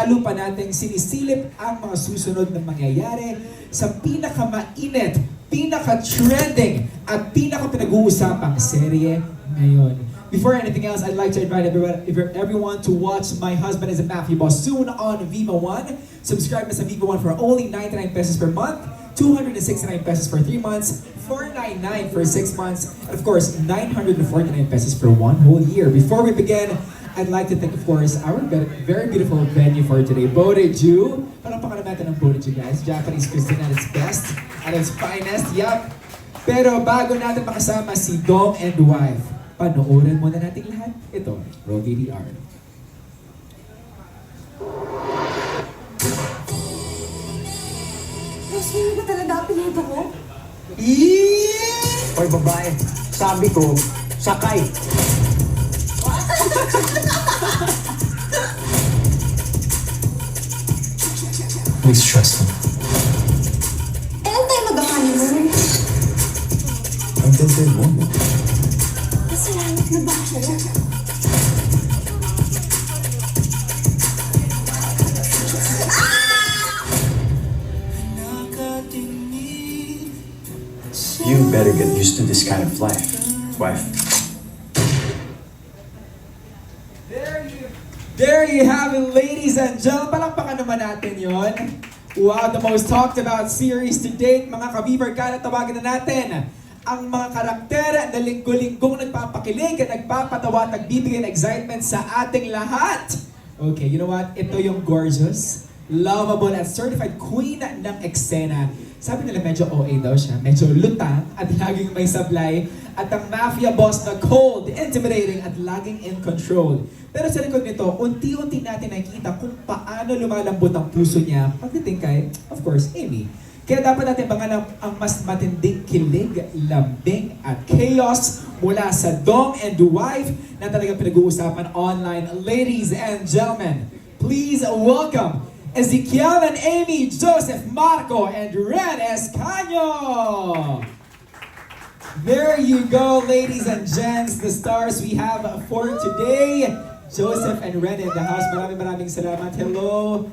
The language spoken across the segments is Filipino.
lalo pa nating sinisilip ang mga susunod na mangyayari sa pinakamainit, pinaka-trending, at pinaka-pinag-uusapang serye ngayon. Before anything else, I'd like to invite everyone to watch My Husband is a Mafia Boss soon on Viva One. Subscribe na sa Viva One for only 99 pesos per month, 269 pesos for 3 months, 499 for 6 months, and of course, 949 pesos for 1 whole year. Before we begin, I'd like to thank, of course, our very beautiful venue for today, Bodeju. Parang pakalamatan ng Bodeju, guys. Japanese cuisine at its best, at its finest, yup. Pero bago natin makasama si Dong and Wife, panoorin muna natin lahat. Ito, Roll VDR. Rosemary ba talaga apelido ko? Oy babae, sabi ko, sakay. Please trust me. Kailan tayo mag-honeymoon? Ang ganda mo. Masalamat na ba ako? You better get used to this kind of life, wife. There you have it, ladies and gentlemen. Palakpakan naman natin yon. Wow, the most talked about series to date. Mga ka-Viver, tawagin na natin ang mga karakter na linggo-linggong nagpapakilig at nagpapatawa at nagbibigay ng excitement sa ating lahat. Okay, you know what? Ito yung gorgeous, lovable at certified queen ng eksena. Sabi nila medyo OA daw siya, medyo lutang at laging may sablay, at ang mafia boss na cold, intimidating at laging in control. Pero sa likod nito, unti-unti natin nakikita kung paano lumalambot ang puso niya pagdating kay, of course, Amy. Kaya dapat natin bangan ang mas matinding kilig, lambing at chaos mula sa Dong and Wife na talagang pinag-uusapan online. Ladies and gentlemen, please welcome Ezekiel and Amy, Joseph, Marco, and Ren Escaño. There you go, ladies and gents, the stars we have for today. Joseph and Ren in the house. Maraming salamat. Hello.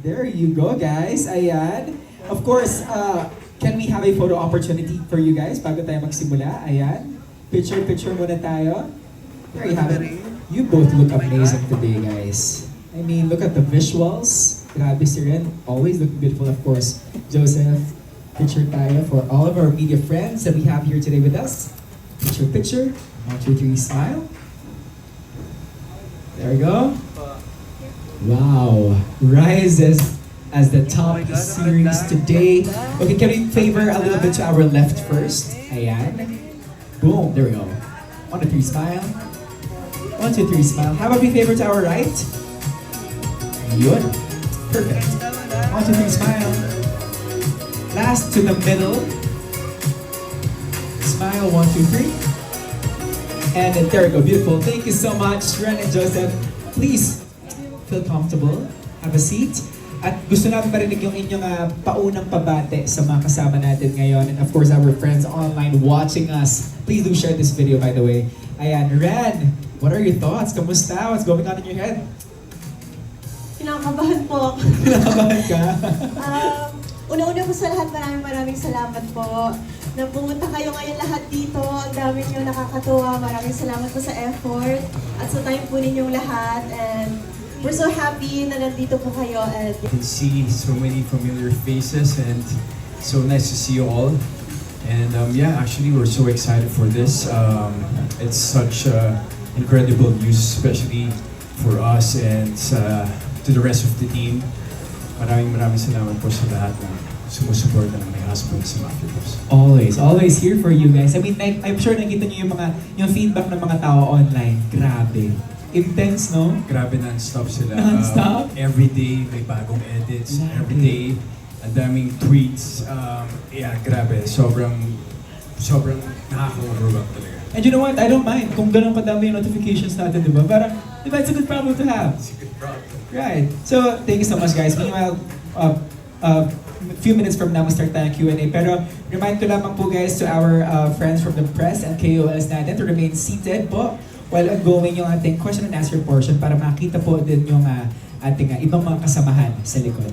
There you go, guys. Ayan. Of course, can we have a photo opportunity for you guys bago tayo magsimula? Ayan. Picture muna tayo. There you have it. You both look amazing today, guys. I mean, look at the visuals. Grabe si Ren. Always looking beautiful, of course. Joseph, picture tayo for all of our media friends that we have here today with us. Picture. 1, 2, 3, smile. There we go. Wow. Rises as the top series today. Okay, can we favor a little bit to our left first? Ayan. Boom. There we go. 1, 2, 3, smile. 1, 2, 3, smile. How about we favor to our right? Yun. Perfect. 1, 2, 3, smile. Last to the middle. Smile, 1, 2, 3. And there we go, beautiful. Thank you so much, Ren and Joseph. Please, feel comfortable. Have a seat. At gusto namin marinig yung inyong paunang pabate sa mga kasama natin ngayon. And of course, our friends online watching us. Please do share this video, by the way. Ayan, Ren, what are your thoughts? Kamusta? What's going on in your head? Kinakabahan po ako. Kinakabahan ka? Una-una po sa lahat, maraming salamat po. Na pumunta kayo ngayon lahat dito. Ang dami niyo nakakatuwa. Maraming salamat po sa effort at sa time po ninyong lahat. And we're so happy na nandito po kayo. And You can see so many familiar faces and so nice to see you all. And yeah, actually we're so excited for this. It's such incredible news, especially for us and to the rest of the team. Maraming salamat po sa lahat na sumusuporta ng My Husband is a Mafia Boss. Always here for you guys. I mean, I'm sure nakita niyo yung feedback ng mga tao online. Grabe. Intense, no? Grabe, non-stop sila. Non-stop? Every day may bagong edits. Grabe. Every day, ang daming tweets. Yeah, grabe. Sobrang nakaka-overwhelm talaga. And you know what? I don't mind kung ganun kadami yung notifications natin, di ba? Parang, di ba, it's a good problem to have. It's a good problem. Right. So, thank you so much, guys. Meanwhile, a few minutes from now, start tayong Q&A. Pero, remind ko lamang po, guys, to our friends from the press and KOLs natin to remain seated po while ongoing yung ating question and answer portion para makita po din yung ating ibang mga kasamahan sa likod.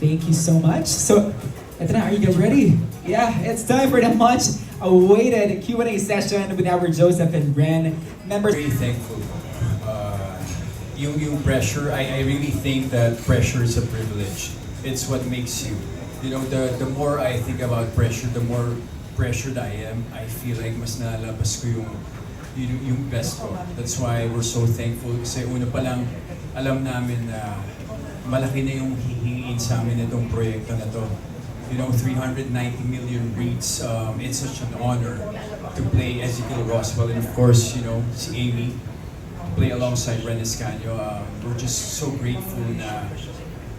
Thank you so much. So, eto na, are you guys ready? Yeah, it's time for the much awaited Q&A session with our Joseph and Ren members. Very thankful. Yung pressure, I really think that pressure is a privilege. It's what makes you. You know, the more I think about pressure, the more pressured I am. I feel like mas nalalabas ko yung best ko. That's why we're so thankful. Kasi una pa lang, alam namin na malaki na yung hihingin sa amin itong proyekto na to. You know, 390 million reads. It's such an honor to play Ezekiel Roswell, and of course, you know, si Amy, play alongside Ren Escanio. We're just so grateful na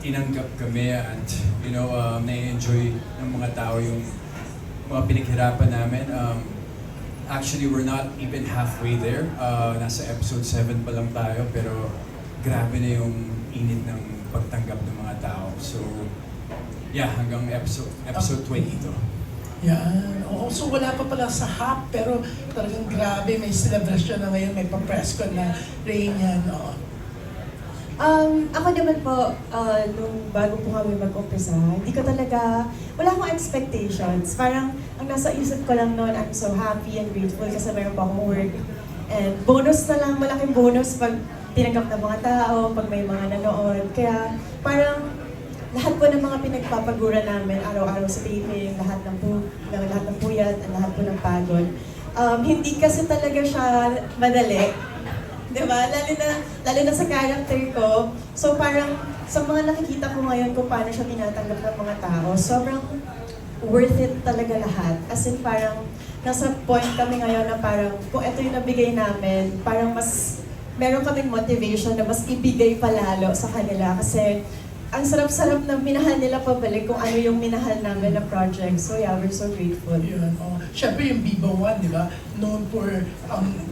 tinanggap kami and, you know, na-enjoy ng mga tao yung mga pinaghirapan namin. Actually, we're not even halfway there. Nasa episode 7 pa lang tayo, pero grabe na yung init ng pagtanggap ng mga tao. So, yeah, hanggang episode 20 to. Yan. Oo, so wala pa pala sa hap, pero talagang grabe, may celebration na ngayon, may pa-press con na rain yan. Oo. Ako naman po, nung bago po kami mag-umpisa, hindi ko talaga, wala akong expectations. Parang, ang nasa isip ko lang noon, I'm so happy and grateful kasi mayroon pa akong work. And bonus na lang, malaking bonus pag tinanggap ng mga tao, pag may mga nanood. Kaya parang, lahat po ng mga pinagpapagura namin, araw-araw sa taping, lahat ng puyat, at lahat po ng pagod. Hindi kasi talaga siya madali. Diba? Lalo na sa character ko. So parang sa mga nakikita ko ngayon kung paano siya tinatanggap ng mga tao, sobrang worth it talaga lahat. As in parang nasa point kami ngayon na parang kung ito yung nabigay namin, parang mas meron kaming motivation na mas ibigay palalo sa kanila kasi ang sarap-sarap na minahal nila pabalik kung ano yung minahal namin na project. So yeah, we're so grateful. Yun, oh. Siyempre yung Viva One, di ba? Known for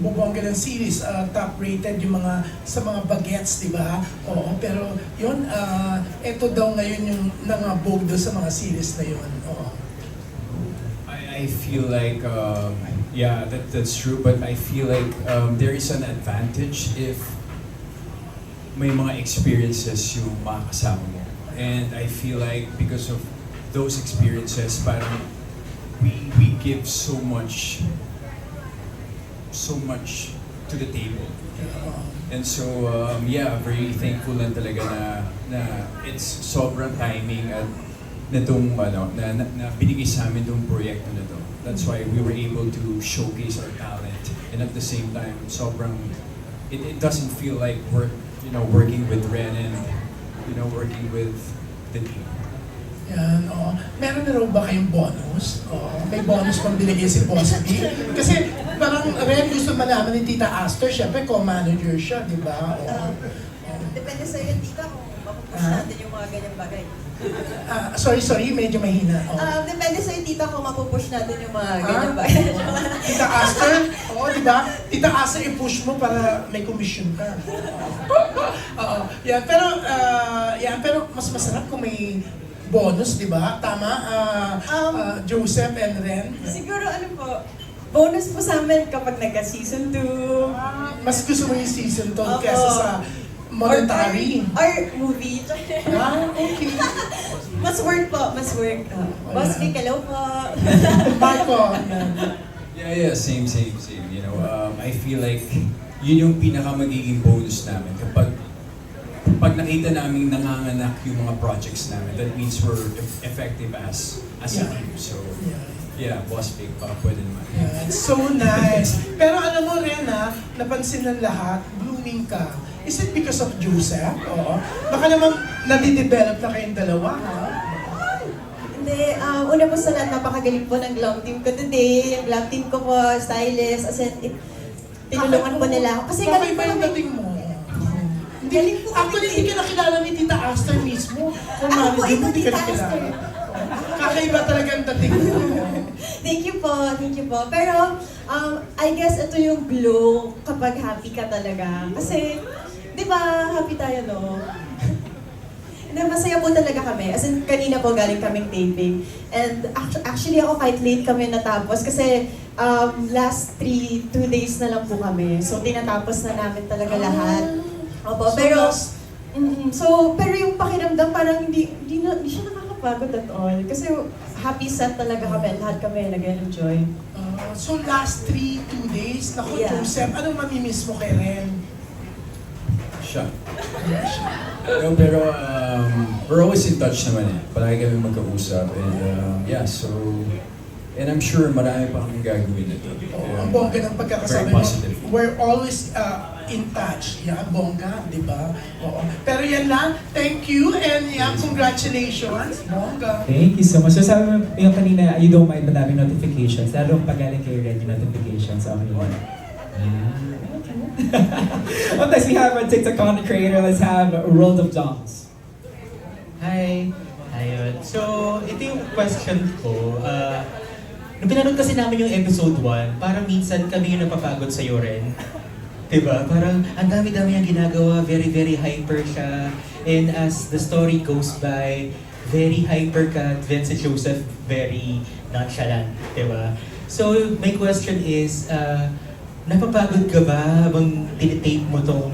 bubongga ng series, top rated yung mga sa mga bagets, di ba? Oo, pero yun, ito daw ngayon yung nangabog doon sa mga series na yun. Oo. I feel like, yeah, that's true, but I feel like there is an advantage if may mga experiences yung makakasama mo. And I feel like because of those experiences, parang we give so much to the table. And so, yeah, very thankful lang talaga na it's sobrang timing at na binigay sa amin itong proyekto na to. That's why we were able to showcase our talent. And at the same time, it doesn't feel like we're working with Ren and, working with the team. Yan, oo. Meron na raw ba kayong bonus? Oo. May bonus pang binigay si Boss B. Kasi parang Ren gusto malaman ni Tita Aster, syempre co-manager siya, di ba? Oo. Depende sa iyo, tita, kung mapupush natin yung mga ganyang bagay. Sorry, medyo mahina. Oo. Depende sa iyo, tita, kung mapupush natin yung mga ganyang bagay. Tita Aster, oo, di ba? Tita Aster, i-push mo para may commission ka. Oo. Yan, pero mas masarap kung may bonus, di ba? Tama? Joseph and Ren. Siguro ano po, bonus po sa amin kapag nagka-season 2. Mas gusto mo yung season 2 kesa sa monetary. Or movie. Okay. Mas work po, mas work. Boss Vic, hello po. Marco. Yeah, same. I feel like yun yung pinaka magiging bonus namin pag nakita namin nanganganak yung mga projects namin. That means we're effective as a team. So, yeah, Boss Vic, baka pwede naman. Yeah, it's so nice. Pero alam mo rin napansin ng lahat, blooming ka. Is it because of Joseph? Oo. Baka namang nadidevelop na kayong dalawa, ha? Hindi, una po sa lahat, napakagaling po ng glam team ko today. Yung glam team ko po, stylist, as in, tinulungan po nila ako. Kasi galing Kakaiba po yung kami. dating mo. Galing po kami. Actually, hindi ka nakilala ni Tita Aster mismo. Kung Ako po manager mo, ito, hindi ka Tita nakilala. Aster. Kakaiba talaga ang dating mo. Thank you po. Pero, I guess ito yung glow kapag happy ka talaga. Kasi, di ba, happy tayo, no? Masaya po talaga kami. As in, kanina po galing kaming taping. And actually ako kahit late kami natapos kasi last 2 days na lang po kami. So tinatapos na namin talaga lahat. Opo, So, pero last So, pero yung pakiramdam parang hindi siya nakakapagod at all. Kasi happy set talaga kami, lahat kami nag-enjoy. So last 2 days, naku, Yeah. Joseph, anong mamimiss mo kay Ren? Siya. No, pero we're always in touch naman eh. Palagi kami magkausap. And yeah, so... And I'm sure marami pa kami gagawin nito. Ang bongga ng pagkakasabi Very mo. positive. We're always in touch. Yan, bongga, di ba? Oo. Pero yan lang, thank you and yan, congratulations, bongga. Thank you so much. So sabi mo yung kanina, you don't mind madaming notifications. Lalo pag galing kay Red yung notifications. Okay yun. Up next, we have a TikTok content creator. Let's have World of Dongs. Hi! Ayun. So, ito yung question ko. Nung pinanood kasi namin yung episode 1, parang minsan kami yung napapagod sa'yo rin. Diba? Parang ang dami-dami niyang ginagawa, very, very hyper siya. And as the story goes by, very hyper ka, Vincent Joseph, very nonchalant. Diba? So, my question is, napapagod ka ba habang tinitape mo tong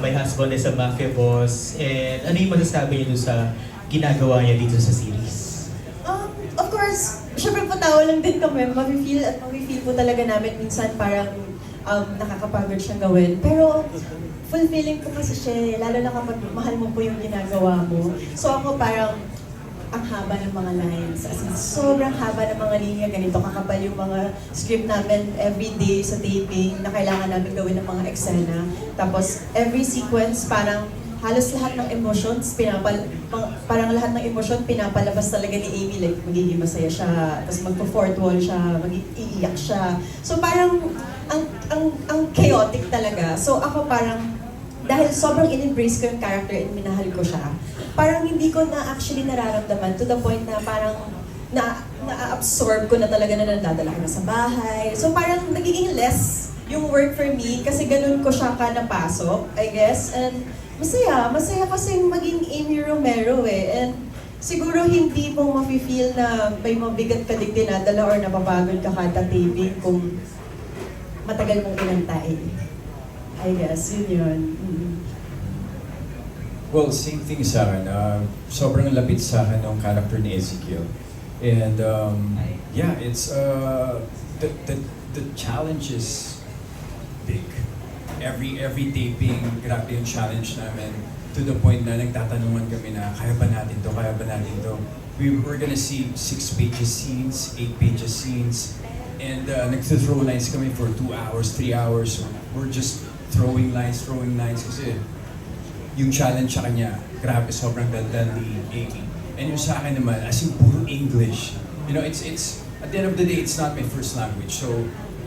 My Husband is a Mafia Boss? And ano yung masasabi niyo sa ginagawa niya dito sa series? Of course, syempre po tao lang din kami, mafe-feel po talaga namin minsan parang nakakapagod siyang gawin. Pero fulfilling po kasi siya, lalo na kapag mahal mo po yung ginagawa mo. So ako parang ang haba ng mga lines, as in, sobrang haba ng mga linya, ganito kakapal yung mga script namin everyday sa taping na kailangan namin gawin ng mga eksena. Tapos every sequence parang halos lahat ng emotions, parang lahat ng emosyon pinapalabas talaga ni Amy. Like, magiging masaya siya, tapos magpo-fourth wall siya, mag-iiyak siya. So parang, ang chaotic talaga. So ako parang, dahil sobrang in-embrace ko yung character and minahal ko siya, parang hindi ko na actually nararamdaman to the point na parang na-absorb ko na talaga na nadadala ko na sa bahay. So parang nagiging less yung work for me kasi ganun ko siya ka napasok, I guess. And masaya kasi maging Amy Romero eh. And siguro hindi mo mafe-feel na may mabigat ka din dinadala or napapagod ka kada taping kung matagal mong inantayin. I guess, yun. Well, same thing sa akin. Sobrang lapit sa akin ng character ni Ezekiel. And yeah, it's the challenge is big. Every taping, grabe yung challenge namin to the point na nagtatanungan kami na kaya ba natin to, kaya ba natin to. We're gonna see 6 pages scenes, 8 pages scenes, and nag-throw lines kami for 2 hours, 3 hours. So we're just throwing lines kasi yung challenge sa kanya, grabe, sobrang daldal ni Amy. And yung sa akin naman, as in puro English. You know, it's at the end of the day, it's not my first language. So,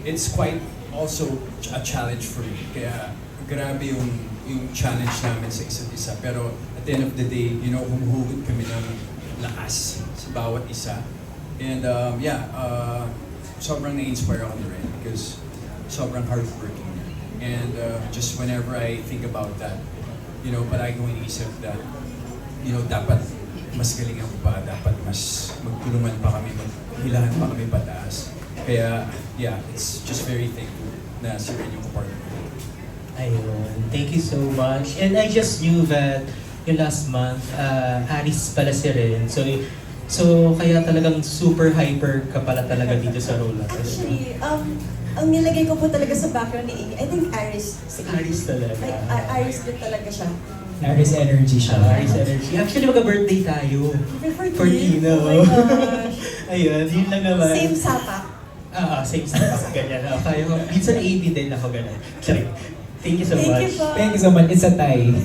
it's quite also a challenge for me. Kaya, grabe yung challenge namin sa isa't isa. Pero, at the end of the day, you know, humuhugot kami ng lakas sa bawat isa. And, sobrang na-inspire ako na rin because sobrang hardworking niya. And just whenever I think about that, you know, palagi kong iniisip that, you know, dapat mas galingan ko pa, dapat mas magtulungan pa kami, maghilahan pa kami pataas. Kaya, yeah, it's just very thankful na si Ren yung partner ko. Ayun, thank you so much. And I just knew that yung last month, Aris pala si Ren. So kaya talagang super hyper ka pala talaga dito sa role na to. Actually, ang nilagay ko po talaga sa background ni Amy, I think Aris. Aris talaga. Aris din talaga siya. Aris energy siya. Aris energy. Actually, mag-birthday tayo. For Tino. Oh my gosh. Ayun, yun lang naman. Same sapak. Same sapak. Ganyan. Kaya ko, minsan 80 din ako ganun. Sorry. Thank you so Thank much. you po. Thank you so much. It's a tie.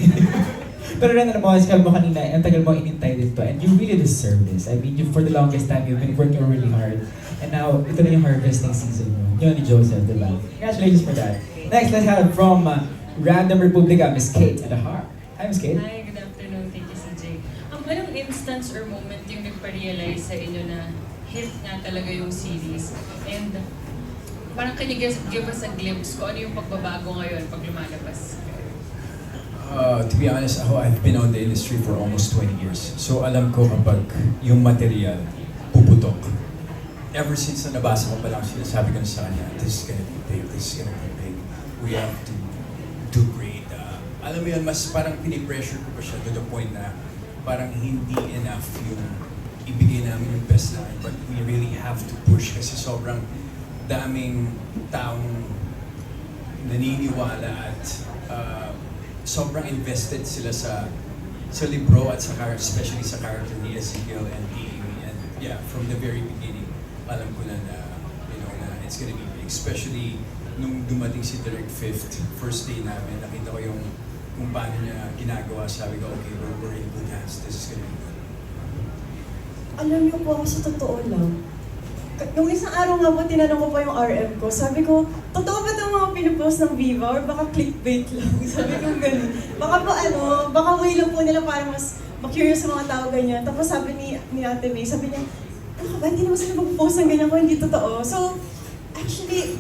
Pero rin naman, sabi mo kanina, ang tagal mo inintay dito and you really deserve this. I mean, for the longest time, you've been working really hard. And now, ito na yung harvesting season mo. Yun ni Joseph, diba? Congratulations for that. Next, let's have from Random Republica, Miss Kate at the Heart. Hi, Miss Kate. Hi, good afternoon. Thank you, CJ. Anong instance or moment yung nagpa-realize sa inyo na hit nga talaga yung series? And parang can you give us a glimpse kung ano yung pagbabago ngayon pag lumalabas? To be honest, I've been on the industry for almost 20 years. So alam ko kapag yung material puputok. Ever since na nabasa ko pa lang sinasabi ko na sa kanya, this is gonna be big, this is gonna be big. We have to do great alam mo yun, mas parang pinipressure ko pa siya to the point na parang hindi enough yung ibigay namin yung best namin. But we really have to push kasi sobrang daming taong naniniwala at sobrang invested sila sa libro at especially sa character ni Ezekiel and Amy. And yeah, from the very beginning, alam ko na it's gonna be big. Especially nung dumating si Direk first day namin, nakita ko yung kung paano niya ginagawa. Sabi ko, okay, we're in good hands. This is gonna be good. Alam niyo po ako sa totoo lang. Nung isang araw nga po, tinanong ko pa yung RM ko. Sabi ko, totoo ba itong mga pinupost ng Viva or baka clickbait lang? Sabi ko ganun. Baka po baka way lang po nila para mas ma-curious sa mga tao ganyan. Tapos sabi ni Ate May, sabi niya, ano ka ba, hindi naman sila mag-post ng ganyan kung hindi totoo. So, actually,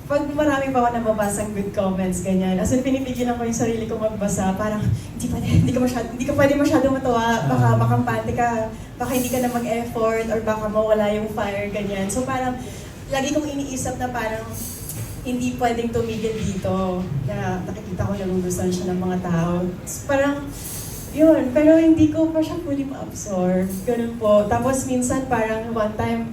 pag marami pa ako nababasang good comments, ganyan. As in, pinipigilan ko yung sarili ko magbasa. Parang, hindi ka pwede masyado matuwa. Baka makampante ka, baka hindi ka na mag-effort, or baka mawala yung fire, ganyan. So parang, lagi kong iniisip na parang, hindi pwedeng tumigil dito. Na nakikita ko nagugustuhan siya ng mga tao. Parang, yun. Pero hindi ko pa siya fully ma-absorb. Ganun po. Tapos minsan parang one time,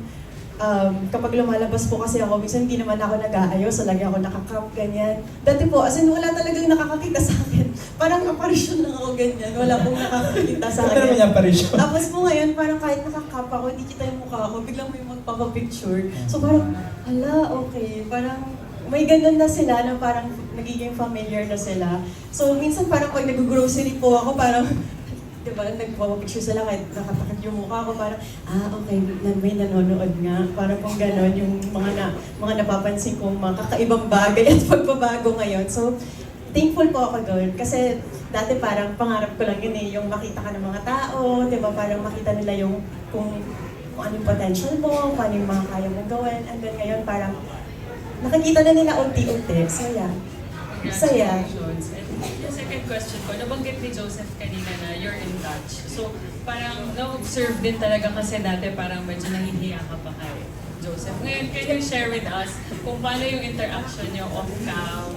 kapag lumalabas po kasi ako, minsan hindi naman ako nag-aayos, so lagi ako nakakap, ganyan. Dati po, as in wala talagang nakakakita sa akin. Parang apparition lang ako ganyan, wala pong nakakakita sa Pero naman akin. yung apparition. Tapos po ngayon, parang kahit nakakap ako, hindi kita yung mukha ko, biglang may magpapapicture. So parang, okay, parang may ganun na sila na parang nagiging familiar na sila. So minsan parang pag nag-grocery po ako, parang diba, nagpapapicture sila kahit nakatakot yung mukha ko, parang, okay, may nanonood nga. Parang kung gano'n, yung mga napapansin kong mga kakaibang bagay at pagbabago ngayon. So, thankful po ako doon. Kasi dati parang pangarap ko lang yun yung makita ka ng mga tao, diba, parang makita nila yung kung ano yung potential mo, kung ano yung mga kaya mong gawin. And then ngayon parang nakikita na nila unti-unti. So, yeah. Saya. Congratulations. And yung second question ko, nabanggit ni Joseph kanina na you're in touch. So parang na-observe din talaga kasi dati parang medyo nahihiya ka pa kay Joseph. Ngayon, can you share with us kung paano yung interaction niyo off-cam?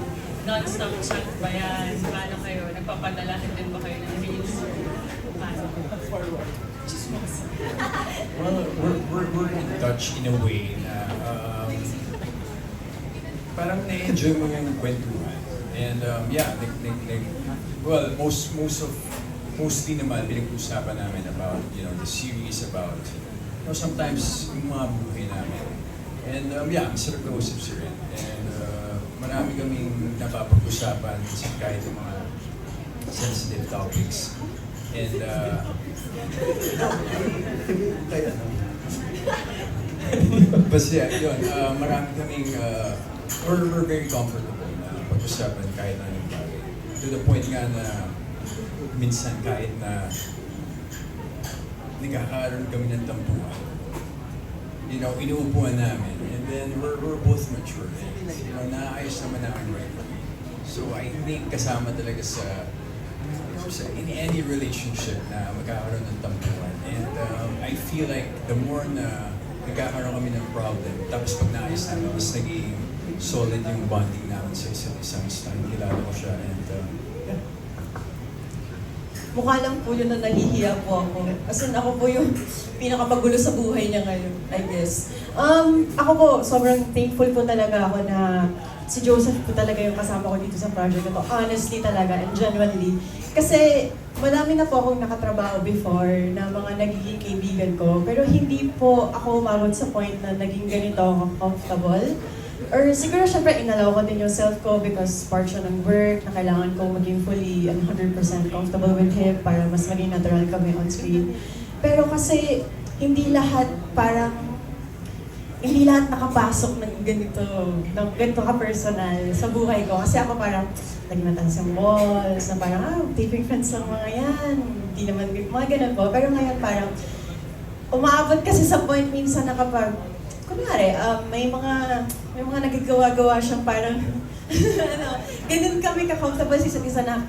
Non-stop chat ba yan? Paano kayo? Nagpapadalahan din ba kayo ng reels? Paano? Well, we're in touch in a way na parang na-enjoy mo yung kwentuhan. And yeah, well, mostly naman pinag-usapan namin about, the series, about, sometimes yung mga buhay namin. And yeah, masarap kausap si Ren. And marami kaming napapag-usapan sa kahit yung mga sensitive topics. And basta yun, marami kaming, we're very comfortable na pag-usapan kahit anong bagay. To the point nga na minsan kahit na nagkakaroon kami ng tampuhan, inuupuan namin. And then we're both mature. And, naayos naman namin right away. So I think kasama talaga in any relationship na magkakaroon ng tampuhan. And I feel like the more na nagkakaroon kami ng problem, tapos pag naayos namin, mas naging solid yung bonding namin sa isa't isang time. Kilala ko siya and yeah. Mukha lang po yun na nahihiya po ako. As in, ako po yung pinakamagulo sa buhay niya ngayon, I guess. Ako po, sobrang thankful po talaga ako na si Joseph po talaga yung kasama ko dito sa project na to. Honestly talaga, and genuinely. Kasi madami na po akong nakatrabaho before na mga nagiging kaibigan ko. Pero hindi po ako umabot sa point na naging ganito ako comfortable. Or siguro syempre inalaw ko din yung self ko because part siya ng work na kailangan kong maging fully and 100% comfortable with him para mas maging natural kami on screen. Pero kasi hindi lahat nakapasok ng ganito ka-personal sa buhay ko. Kasi ako parang nagmatan sa malls, na parang, taping friends lang mga yan. Hindi naman, mga ganun po. Pero ngayon parang, umaabot kasi sa point minsan na kapag, kunwari, may mga nagagawa-gawa siyang parang, ganun kami ka-comfortable sa isa't isa na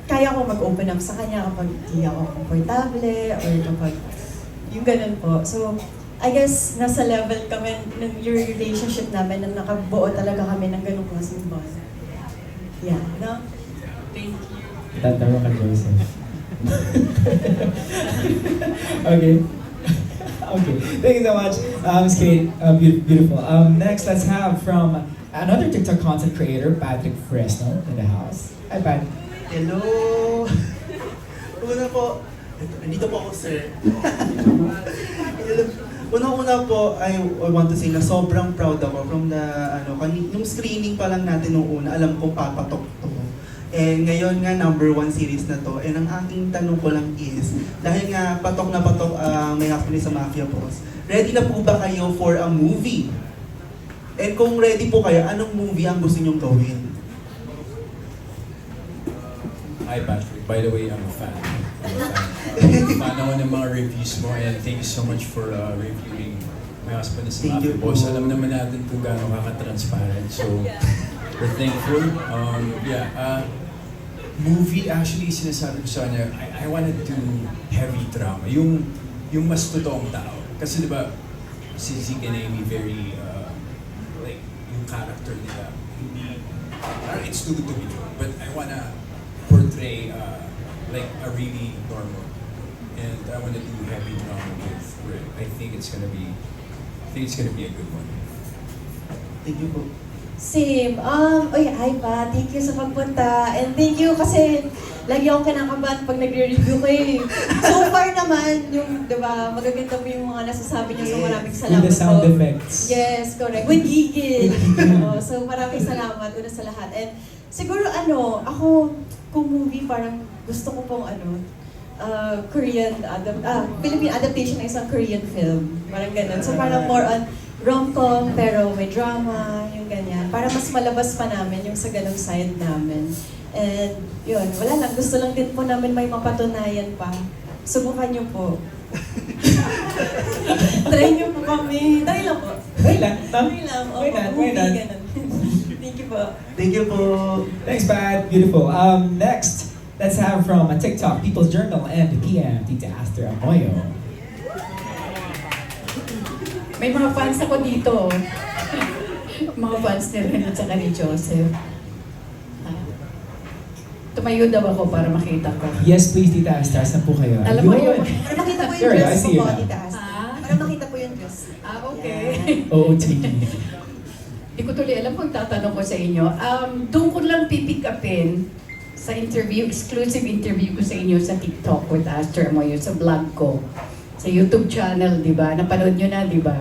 kaya ko mag-open up sa kanya kapag hindi ako komportable or kapag yung ganun po. So, I guess nasa level kami ng your relationship namin na nakabuo talaga kami ng ganung klaseng bond. Yeah, no? Thank you. Tatawa ka, Joseph. Okay. Okay. Thank you so much. Skate, beautiful. Next, let's have from another TikTok content creator, Patrick Fresno, in the house. Hi, Pat. Hello! Una po, nandito po ako, sir. Una-una po, I want to say na sobrang proud ako from the, nung screening pa lang natin nung una, alam ko papatok to. And ngayon nga, #1 series na to. And ang aking tanong ko lang is, dahil nga patok na patok may happening sa Mafia Boss, ready na po ba kayo for a movie? And kung ready po kayo, anong movie ang gusto nyong gawin? Hi Patrick, by the way, I'm a fan. Fan ako ng mga reviews mo and thank you so much for reviewing My Husband is a Thank Mafia you Boss. po. Alam naman natin kung gaano kaka-transparent. So, we're thankful. Movie, actually, sinasabi ko sa kanya, I wanna do heavy drama. Yung mas totoong tao. Kasi diba, si Zeke and Amy very, like, yung character nila, hindi, parang it's too good to be true. But I wanna portray, like, a really normal. And I wanna do heavy drama with Rick. I think it's gonna be a good one. Thank you po. Same. Hi pa. Thank you sa pagpunta. And thank you kasi lagi akong kinakabahan pag nagre-review ko eh. So far naman, yung, di ba, magaganda po yung mga nasasabi niyo. So maraming salamat With the sound po. effects. Yes, correct. With gigil. So maraming salamat una sa lahat. And siguro ako, kung movie, parang gusto ko pong Philippine adaptation ng isang Korean film. Parang ganun. So parang more on rom-com, pero may drama, yung ganyan. Para mas malabas pa namin yung sa ganung side namin. And yun, wala lang. Gusto lang din po namin may mapatunayan pa. Subukan niyo po. Try niyo po kami. Try lang po. Try lang. Try lang. Why not? Why not? Ganun. Thank you po. Thank you po. Thanks, Pat. Beautiful. Next, let's have from a TikTok, People's Journal, and PM, Tita Aster Amoyo. May mga fans ako dito. Mga fans ni Ren at saka ni Joseph. Tumayo daw ako para makita ko. Yes, please, Tita Aster. Saan po kayo? Alam mo Ayun. yun. Para makita po yung Sure, I dress see ko you po, now. Tita Asta. Para makita po yung dress. Okay. OOTD. Hindi ko tuloy alam kung tatanong ko sa inyo. Doon ko lang pipick upin sa interview, exclusive interview ko sa inyo sa TikTok with Aster Amoyo, sa vlog ko. Sa YouTube channel, di ba? Napanood nyo na, di ba?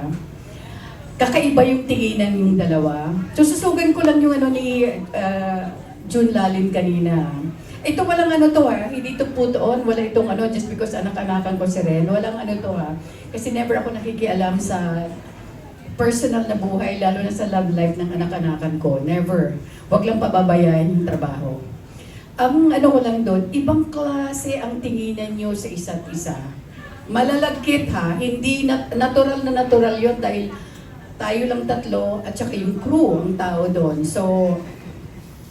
Kakaiba yung tinginan yung dalawa. So, susugan ko lang yung ni June Lalin kanina. Ito walang to hindi to put on, wala itong just because anak-anakan ko si Ren. Walang to Kasi never ako nakikialam sa personal na buhay, lalo na sa love life ng anak-anakan ko. Never. Huwag lang pababayaan yung trabaho. Ang ko lang doon, ibang klase ang tinginan nyo sa isa't isa. Malalagkit hindi natural na natural yun dahil tayo lang tatlo at saka yung crew ang tao doon. So,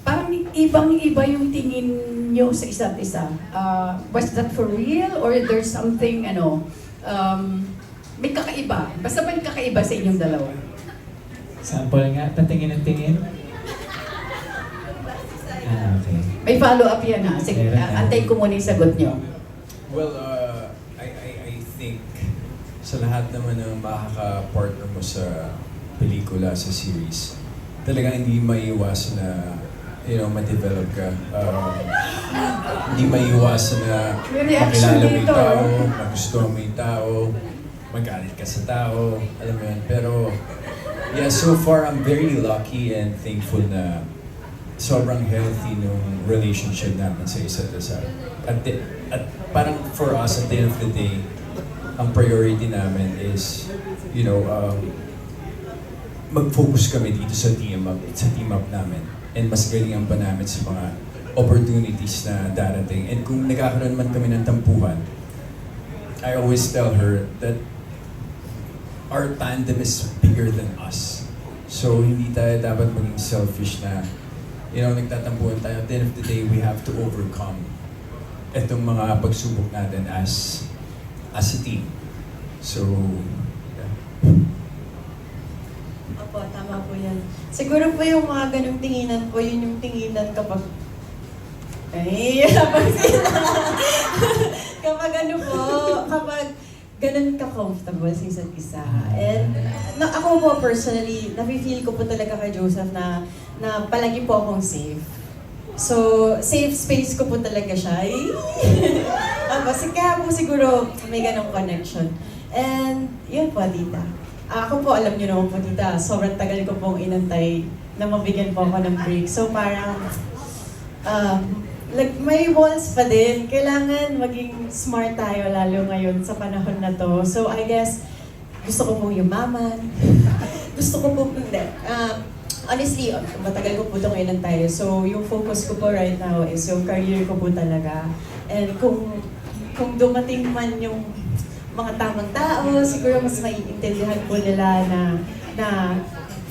parang ibang-iba yung tingin nyo sa isa't isa. Was that for real or there's something, may kakaiba? Basta may kakaiba sa inyong dalawa? Sample nga, patingin ng tingin. Okay. May follow-up yan ha. Sige, antay ko muna yung sagot nyo. Well, I think sa lahat naman ng makaka-partner mo sa pelikula, sa series, talagang hindi maiiwasan na, ma-develop ka. Hindi maiiwasan na May reaction makilala mo yung dito. tao, magustuhan mo yung tao, magalit ka sa tao, alam mo yun. Pero, yeah, so far, I'm very lucky and thankful na sobrang healthy nung relationship namin sa isa't isa. At parang for us, at the end of the day, ang priority namin is, mag-focus kami dito sa team up namin. And mas galingan pa namin sa mga opportunities na darating. And kung nagkakaroon man kami ng tampuhan, I always tell her that our tandem is bigger than us. So hindi tayo dapat maging selfish na nagtatampuhan tayo. At the end of the day, we have to overcome itong mga pagsubok natin as a team. So, yeah. Opo, tama po yan. Siguro po yung mga ganung tinginan po, yun yung tinginan kapag Ay, kapag ano po, kapag ganun ka-comfortable sa isa't isa. And ako po personally, nafe-feel ko po talaga kay Joseph na palagi po akong safe. So, safe space ko po talaga siya. Kasi kaya po siguro may ganong connection. And yun po, tita. Ako po, alam niyo naman po, tita, sobrang tagal ko pong inantay na mabigyan po ako ng break. So parang, like may walls pa din. Kailangan maging smart tayo lalo ngayon sa panahon na to. So I guess, gusto ko pong yumaman. Gusto ko po, hindi. Honestly, matagal ko po itong inantay. So yung focus ko po right now is yung career ko po talaga. And kung dumating man yung mga tamang tao, siguro mas maiintindihan po nila na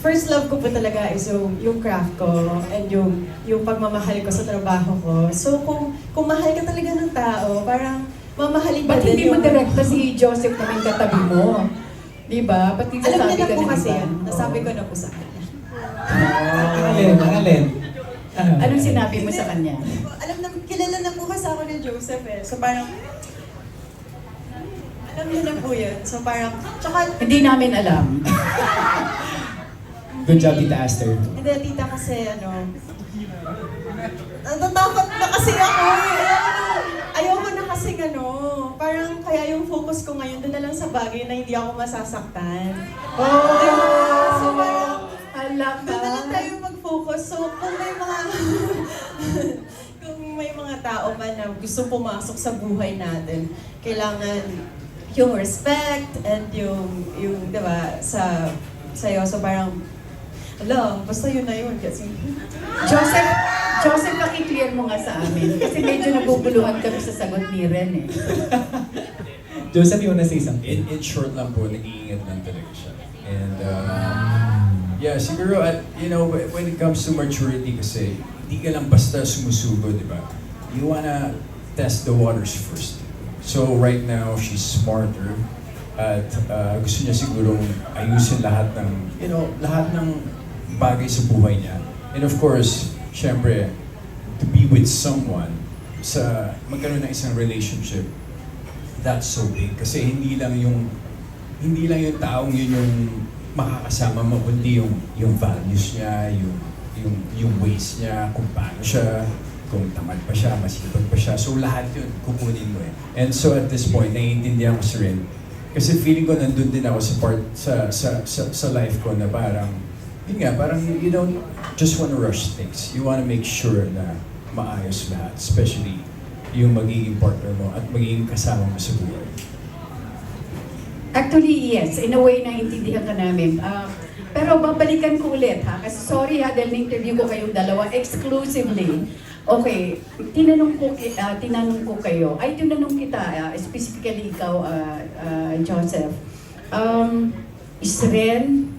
first love ko po talaga is yung craft ko and yung pagmamahal ko sa trabaho ko. So kung mahal ka talaga ng tao, parang mamahalin ka Ba't din hindi mo direkta si Joseph kaming katabi mo? Diba? Ba't hindi Alam sabi niya ka na po na kasi iba? yan. Nasabi ko na po sa kanya. Alin? Anong sinabi mo sa kanya? Alam na, kilala na po kasi ako ni Joseph eh. So parang, alam niya na po yun. So parang, tsaka, Hindi namin alam. Good job, Tita Aster. hindi, tita kasi natatakot na kasi ako eh. Ayoko na kasi parang kaya yung focus ko ngayon doon na lang sa bagay na hindi ako masasaktan. Diba? So parang, Alam doon na lang tayo mag-focus. So kung may mga tao man na gusto pumasok sa buhay natin, kailangan yung respect and yung diba, sa'yo. So parang, basta yun na yun kasi. Joseph, pakiclear mo nga sa amin. Kasi medyo naguguluhan kami sa sagot ni Ren eh. Joseph, you wanna say something? In short lang po, nag-iingat lang talaga siya. And yeah, siguro when it comes to maturity kasi, hindi ka lang basta sumusugo, di ba? You wanna test the waters first. So right now, she's smarter at gusto niya sigurong ayusin lahat ng bagay sa buhay niya. And of course, syempre, to be with someone, magkaroon ng isang relationship, that's so big. Kasi hindi lang yung taong yun yung makakasama mo, kundi yung values niya, yung ways niya, kung paano siya, kung tamad pa siya, masipag pa siya. So lahat yun, kukunin mo eh. And so at this point, naiintindihan ko si Ren. Kasi feeling ko nandun din ako sa life ko na parang, parang you don't just wanna rush things. You wanna make sure na maayos lahat, especially yung magiging partner mo at magiging kasama mo sa buhay. Actually, yes. In a way, naiintindihan ka namin. Pero babalikan ko ulit ha. Kasi sorry ha, dahil na-interview ko kayong dalawa exclusively. Okay, tinanong ko kayo. Ay, tinanong kita, specifically ikaw, Joseph. Is Ren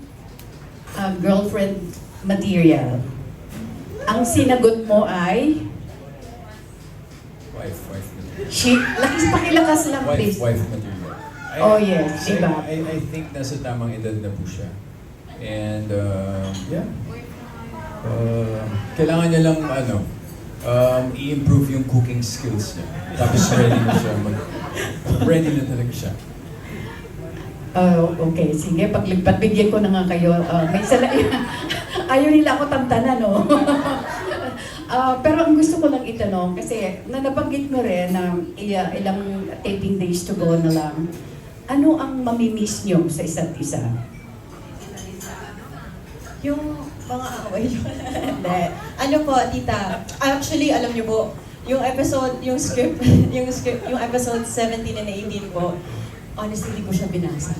girlfriend material? Ang sinagot mo ay? Wife material. Pakilakas lang, please. Wife material. Oh yes, diba? I think nasa tamang edad na po siya. And yeah. Kailangan niya lang i-improve yung cooking skills niya. Tapos ready na talaga siya. Okay, sige, pagbigyan ko na nga kayo. May ayaw nila ako tantanan, no? Pero ang gusto ko lang itanong, kasi nabanggit mo rin na ilang taping days to go na lang. Ano ang mamimiss nyo sa isa't isa? Yung mga away yun. Ano po, tita? Actually, alam niyo po, yung script, yung episode 17 and 18 po, honestly, hindi ko siya binasa.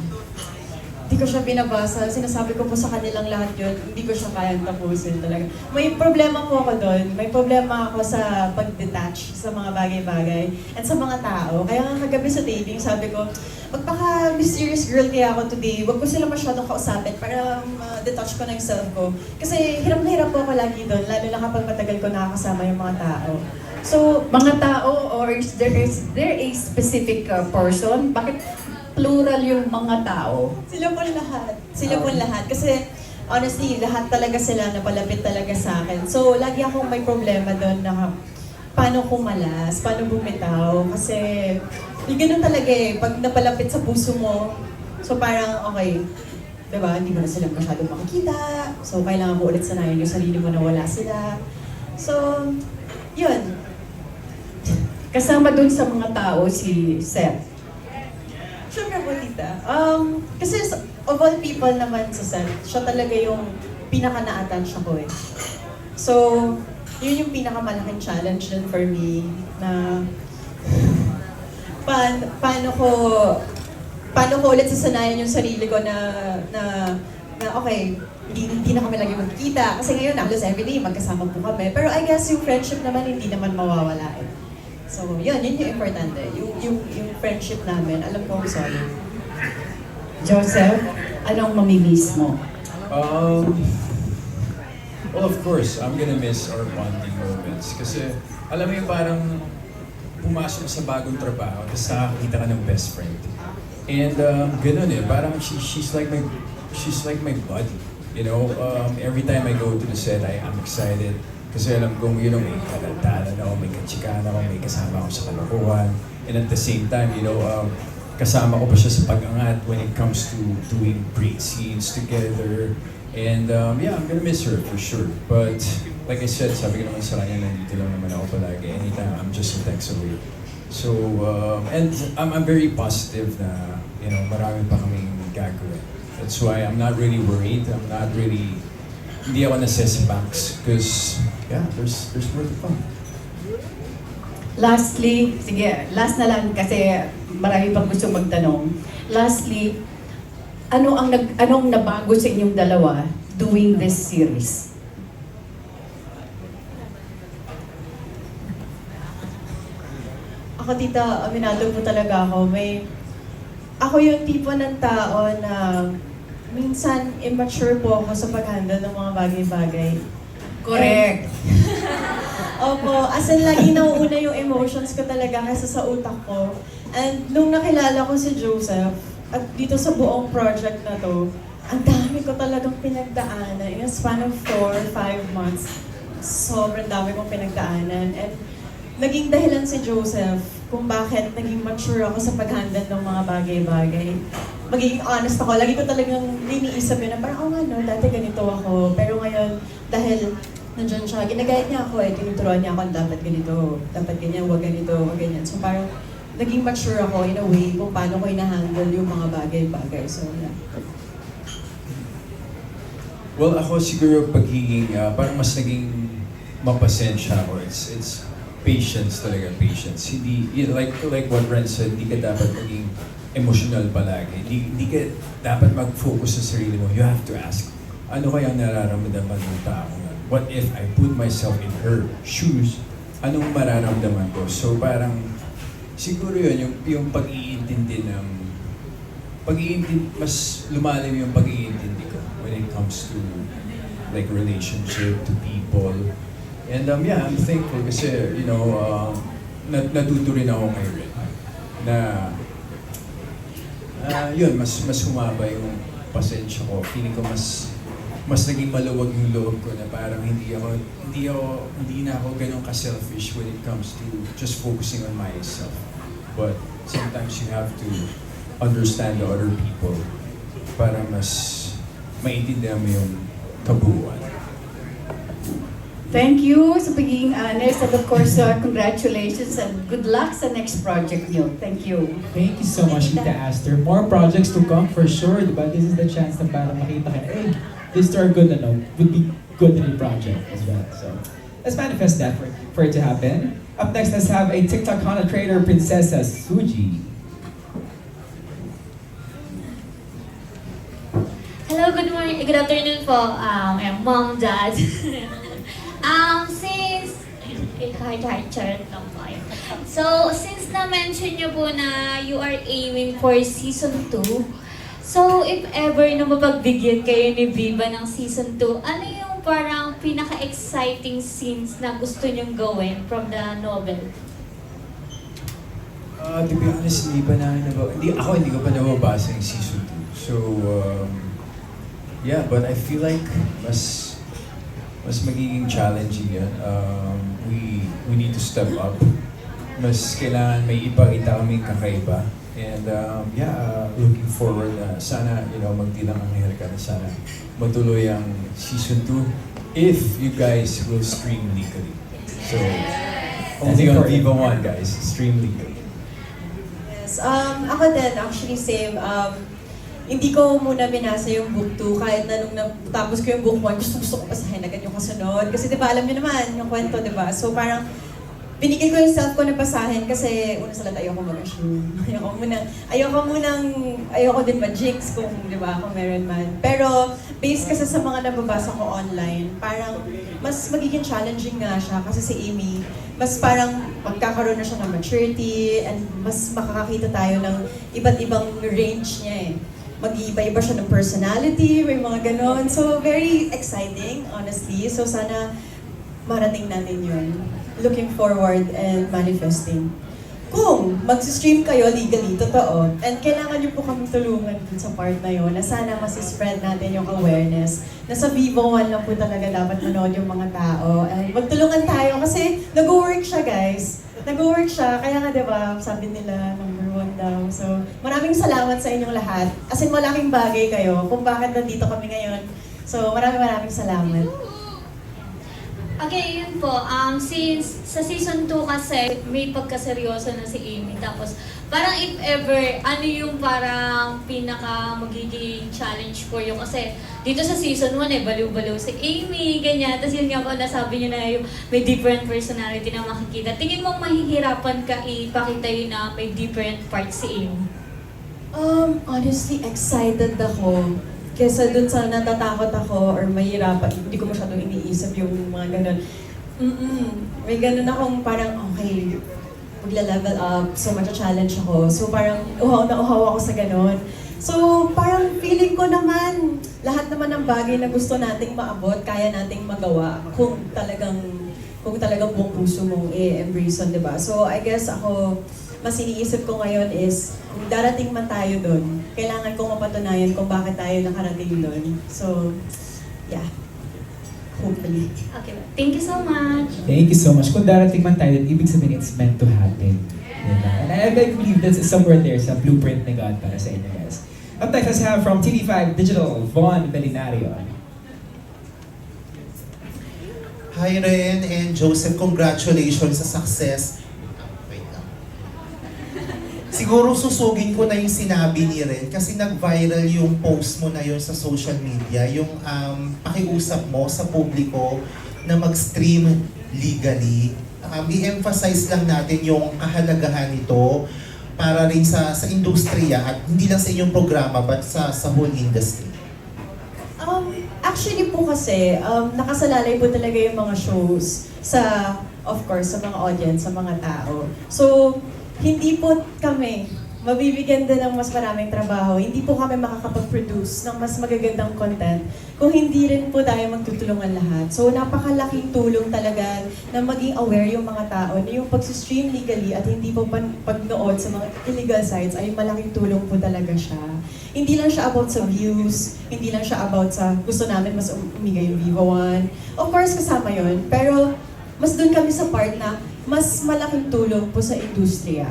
Hindi ko siya binabasa. Sinasabi ko po sa kanilang lahat yun, hindi ko siya kayang tapusin talaga. May problema po ako doon. May problema ako sa pag-detach sa mga bagay-bagay at sa mga tao. Kaya nga kagabi sa taping, sabi ko, magpaka-mysterious girl kaya ako today. Huwag ko sila masyadong kausapin para detach ko na yung self ko. Kasi hirap na hirap po ako lagi doon, lalo na kapag matagal ko nakakasama yung mga tao. So, mga tao, or is there a specific person? Bakit plural yung mga tao? Sila po lahat. Sila po lahat. Kasi honestly, lahat talaga sila napalapit talaga sa akin. So, lagi akong may problema doon na paano kumalas, paano bumitaw. Kasi, yung ganun talaga eh, pag napalapit sa puso mo, so parang, okay, diba, hindi mo na sila masyadong makikita. So, kailangan mo ulit sanayin yung sarili mo na wala sila. So, yun. Kasama dun sa mga tao si Seth. Siyempre po, tita. Kasi of all people naman sa set, siya talaga yung pinaka-na-attach ako eh. So, yun yung pinakamalaking challenge din for me na paano ko ulit sasanayan yung sarili ko na okay, hindi na kami lagi magkikita. Kasi ngayon, halos everyday, magkasama po kami. Pero I guess yung friendship naman, hindi naman mawawala eh. So, yun yung importante. Yung friendship namin, alam ko, solid. Joseph, anong mamimiss mo? Well, of course, I'm gonna miss our bonding moments. Kasi, alam mo yung parang pumasok sa bagong trabaho, tapos nakakita ka ng best friend. And ganun eh, parang she's like my buddy. You know, every time I go to the set, I'm excited. Kasi alam kong yun know, may kalantalan ako, may katsikahan ako, may kasama ako sa kalokohan. And at the same time, you know, kasama ko pa siya sa pag-angat when it comes to doing great scenes together. And yeah, I'm gonna miss her for sure. But like I said, sabi ko naman sa kanya, nandito lang naman ako palagi. Anytime, I'm just a text away. So, and I'm very positive na, you know, marami pa kaming gagawin. That's why I'm not really worried. Hindi ako nasesabaks because, yeah, there's more to come. Lastly, sige, last na lang kasi marami pang gusto magtanong. Lastly, anong nabago sa inyong dalawa doing this series? Ako, tita, aminado po talaga ako. Ako yung tipo ng tao na minsan immature po ako sa pag-handle ng mga bagay-bagay. Correct. Opo, as in lagi nauuna yung emotions ko talaga kaysa sa utak ko. And nung nakilala ko si Joseph, at dito sa buong project na to, ang dami ko talagang pinagdaanan. In a span of 4 or 5 months, sobrang dami kong pinagdaanan. And naging dahilan si Joseph kung bakit naging mature ako sa pag-handle ng mga bagay-bagay. Magiging honest ako, lagi ko talagang iniisip yun na parang, oh nga no, dati ganito ako. Pero ngayon, dahil nandiyan siya, ginagayad niya ako eh, tinuturuan niya ako, dapat ganito, dapat ganyan, wag ganito, wag ganyan. So parang, naging mature ako in a way kung paano ko ina-handle yung mga bagay-bagay. So, yeah. Well, ako siguro pagiging, parang mas naging mapasensya ako. It's patience talaga, patience. Hindi, like what Ren said, hindi ka dapat maging emotional palagi. Hindi ka dapat mag-focus sa sarili mo. You have to ask, ano kaya nararamdaman ng tao nga? What if I put myself in her shoes? Anong mararamdaman ko? So parang, siguro yun, yung pag-iintindi mas lumalim yung pag-iintindi ko when it comes to like relationship, to people. And yeah, I'm thankful kasi, you know, natuto rin ako kay Ren na yun, mas humaba yung pasensya ko. Feeling ko mas naging maluwag yung loob ko na parang hindi na ako ganun ka-selfish when it comes to just focusing on myself. But sometimes you have to understand the other people para mas maintindihan mo yung kabuuan. Thank you sa pagiging honest and of course, congratulations and good luck sa next project niyo. Thank you. Thank you so much, Tita Aster. More projects to come for sure, diba? This is the chance na para makita ka na, hey, this to our good, would be good in the project as well. So, let's manifest that for it to happen. Up next, let's have a TikTok content creator, Princesa Suji. Hello, good morning, good afternoon po, Mom, Dad. Since na-mention niyo po na you are aiming for season 2, so if ever na mapagbigyan kayo ni Viva ng season 2, ano yung parang pinaka-exciting scenes na gusto niyong gawin from the novel? To be honest, hindi ko pa nababasa yung season 2. So, yeah, but I feel like mas magiging challenging yan. we need to step up. Mas kailangan may ipakita kaming kakaiba. And looking forward na sana, magdilang ang Amerika na sana matuloy ang season 2 if you guys will stream legally. So, only on Viva 1 guys, stream legally. Yes, ako din, actually same. Hindi ko muna binasa yung book 2 kahit na nung tapos ko yung book 1, gusto ko pasahin agad yung kasunod. Kasi diba, alam niyo naman yung kwento, diba? So parang binigyan ko yung self ko na pasahin kasi una sa lahat ayoko mag-assume. Ayoko din ma-jinx kung diba, kung meron man. Pero based kasi sa mga nababasa ko online, parang mas magiging challenging nga siya kasi si Amy, mas parang magkakaroon na siya ng maturity and mas makakakita tayo ng iba't ibang range niya eh. Mag-iiba-iba siya ng personality, may mga ganon. So, very exciting, honestly. So, sana marating natin yun. Looking forward and manifesting. Kung mag-stream kayo legally, totoo, and kailangan niyo po kami tulungan dun sa part na yun, na sana mas-spread natin yung awareness, na sa Vivo 1 lang po talaga dapat manood yung mga tao. And magtulungan tayo kasi nag-work siya, guys. Nag-work siya, kaya nga diba, sabi nila, number 1 daw. So, maraming salamat sa inyong lahat. As in, malaking bagay kayo kung bakit nandito kami ngayon. So, maraming salamat. Okay, yun po. Since sa season 2 kasi may pagkaseryoso na si Amy. Tapos parang if ever, ano yung parang pinaka magiging challenge for you? Kasi dito sa season 1 baliw-baliw si Amy, ganyan. Tapos yun nga po, nasabi niyo na yung may different personality na makikita. Tingin mo mahihirapan ka ipakita yun na may different parts si Amy? Honestly, excited ako. Kesa dun sa natatakot ako or mahirapan, hindi ko masyadong iniisip yung mga ganun. May ganun akong parang, okay, magla-level up, so matcha-challenge ako. So parang uhaw na uhaw ako sa ganun. So parang feeling ko naman, lahat naman ng bagay na gusto nating maabot, kaya nating magawa kung talagang buong puso mong i-embrace on, diba? So I guess ako, mas iniisip ko ngayon is, kung darating man tayo doon, kailangan kong mapatunayan kung bakit tayo nakarating doon. So, yeah. Hopefully. Okay, thank you so much. Thank you so much. Kung darating man tayo, ibig sabihin it's meant to happen. Diba? And I believe that's somewhere there sa blueprint ni God para sa inyo guys. Up next, let's have from TV5 Digital, Von Belinario. Hi Ren and Joseph, congratulations sa success. Siguro susugin ko na yung sinabi ni Ren kasi nag-viral yung post mo na yun sa social media, yung pakiusap mo sa publiko na mag-stream legally. I-emphasize lang natin yung kahalagahan nito para rin sa industriya at hindi lang sa inyong programa but sa whole industry. Actually po kasi, nakasalalay po talaga yung mga shows sa, of course, sa mga audience, sa mga tao. So, hindi po kami mabibigyan din ng mas maraming trabaho. Hindi po kami makakapag-produce ng mas magagandang content kung hindi rin po tayo magtutulungan lahat. So, napakalaking tulong talaga na maging aware yung mga tao na yung pag-stream legally at hindi po pagnood sa mga illegal sites ay malaking tulong po talaga siya. Hindi lang siya about sa views, hindi lang siya about sa gusto namin mas umigay yung Viva 1. Of course, kasama yon. Pero, mas doon kami sa part na mas malaking tulong po sa industriya.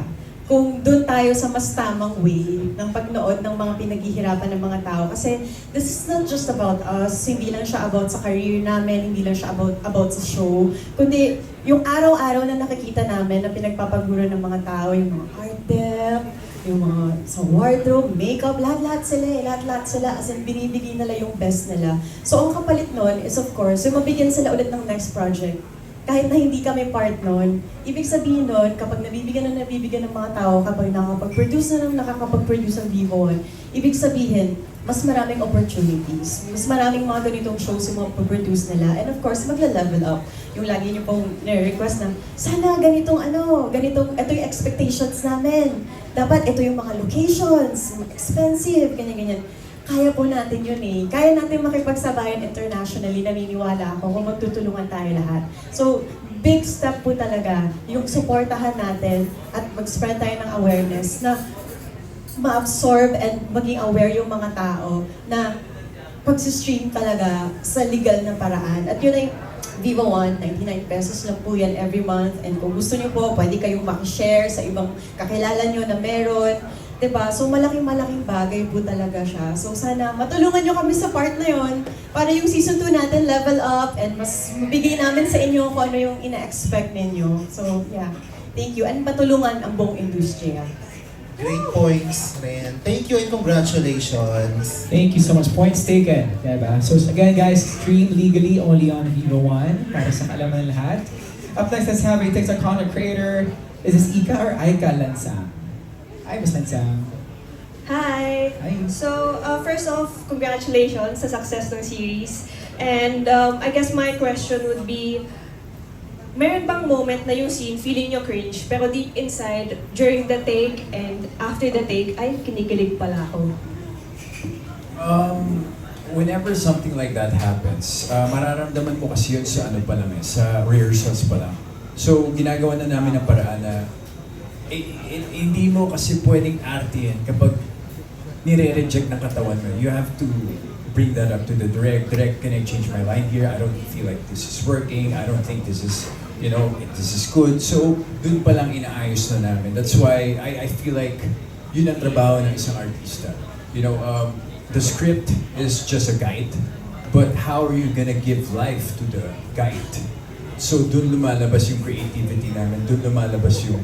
Kung doon tayo sa mas tamang way ng pagnood ng mga pinaghihirapan ng mga tao. Kasi this is not just about us, hindi lang siya about sa career namin, hindi lang siya about sa show. Kundi yung araw-araw na nakikita namin na pinagpapaguro ng mga tao, yung mga art dep, yung mga sa wardrobe, makeup, lahat-lahat sila, as in binibigay nila yung best nila. So ang kapalit nun is of course, yung mabigyan sila ulit ng next project. Kahit na hindi kami part nun, ibig sabihin nun, kapag nabibigyan ng mga tao, kapag nakakapag-produce ang Vivo 1, ibig sabihin, mas maraming opportunities, mas maraming mga ganitong shows yung mag-produce nila, and of course, magla-level up. Yung lagi nyo pong nire-request na, sana ganitong, ito yung expectations namin. Dapat ito yung mga locations, expensive, ganyan-ganyan. Kaya po natin yun eh. Kaya natin makipagsabayan internationally, naniniwala ako kung magtutulungan tayo lahat. So, big step po talaga yung supportahan natin at mag-spread tayo ng awareness na ma-absorb and maging aware yung mga tao na pag-stream talaga sa legal na paraan. At yun ay Viva One, 99 pesos lang po yan every month. And kung gusto niyo po, pwede kayong makishare sa ibang kakilala niyo na meron. Diba? So malaking bagay po talaga siya. So sana matulungan niyo kami sa part na yon para yung season 2 natin level up and mas mabigay namin sa inyo kung ano yung ina-expect ninyo. So yeah, thank you. And matulungan ang buong industriya. Great points, Ren. Thank you and congratulations. Thank you so much. Points taken. Diba? So again guys, stream legally only on Viva One para sa kaalaman ng lahat. Up next, let's have a TikTok content creator. Is this Ika or Aika Lansang? Hi, Miss Lansang. Hi! Hi. So, first off, congratulations sa success ng series. And I guess my question would be, meron bang moment na yung scene feeling nyo cringe, pero deep inside, during the take and after the take, ay, kinikilig pala ako? Whenever something like that happens, mararamdaman mo kasi yun sa ano pa lang sa rehearsals pa lang. So, ginagawa na namin ang paraan na hindi mo kasi pwedeng artiyan kapag nire-reject ng katawan mo. You have to bring that up to the direct. Direct, can I change my line here? I don't feel like this is working. I don't think this is, this is good. So, dun pa lang inaayos na namin. That's why I feel like yun ang trabaho ng isang artista. The script is just a guide, but how are you gonna give life to the guide? So, dun lumalabas yung creativity namin. Dun lumalabas yung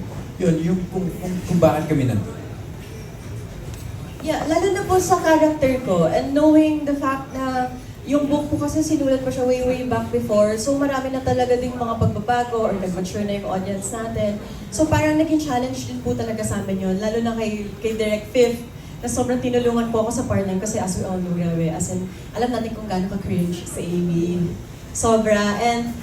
kung bakit kami nandun. Yeah, lalo na po sa character ko and knowing the fact na yung book po kasi sinulat ko siya way back before. So marami na talaga ding mga pagbabago or nag-mature na yung audience natin. So parang naging challenge din po talaga sa amin yun. Lalo na kay Direct Fifth na sobrang tinulungan po ako sa part na yun kasi as we all know, grabe. As in, alam natin kung gaano ka-cringe sa Amy. Sobra. And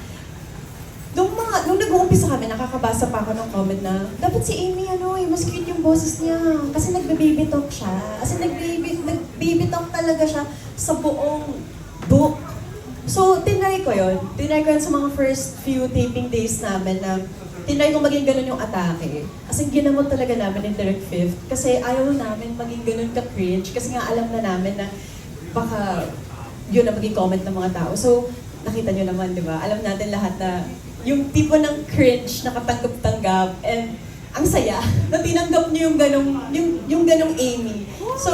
nung nag-uumpisa kami, nakakabasa pa ako ng comment na, dapat si Amy, mas cute yung boses niya. Kasi nagbe-baby talk siya. Kasi nag-baby talk talaga siya sa buong book. So, tinry ko yun. Tinry ko yun sa mga first few taping days namin na tinry ko maging ganun yung atake. Kasi ginamot talaga namin in Direct Fifth. Kasi ayaw namin maging ganun ka-cringe. Kasi nga alam na namin na baka yun na maging comment ng mga tao. So, nakita nyo naman, di ba? Alam natin lahat na yung tipo ng cringe na katanggap-tanggap and ang saya na tinanggap niyo yung ganong Amy. So,